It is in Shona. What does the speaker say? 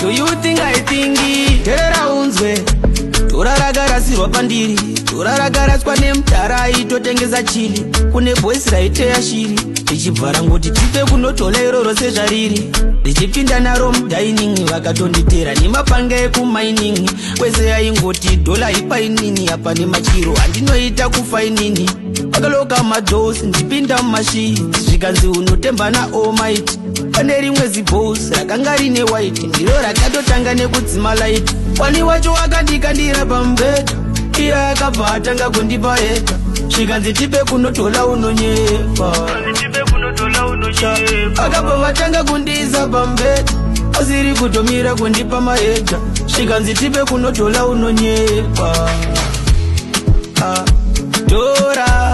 Do you think I think it? Terera unzwe Turaragarasirwa pandiri Turaragaraswa nemutara itotengeza chili Kune voice raiteya shiri Ndichibvara ngoti tipe kunotola iroro sezvariri Ndichipinda naro mudining vakatonditera Nimapanga ekumining Kwese yaingoti dola ipainini Apa nemachiro handinoita kufainini Vakaloka madosi ndipinda mumashiti Zvikanzi unotemba na all might Pane rimwe zibhosi rakanga rine white Ndiro rakatotanga nekudzima light Wani wacho akandikandira pambeta Iya akabva atanga kundipa heta Zvikanzi tipe kunotola unonyepa Akabva vatanga kundiisa pambeta Asiri kutomira kundipa maheta Zvikanzi tipe kunotola unonyepa Dora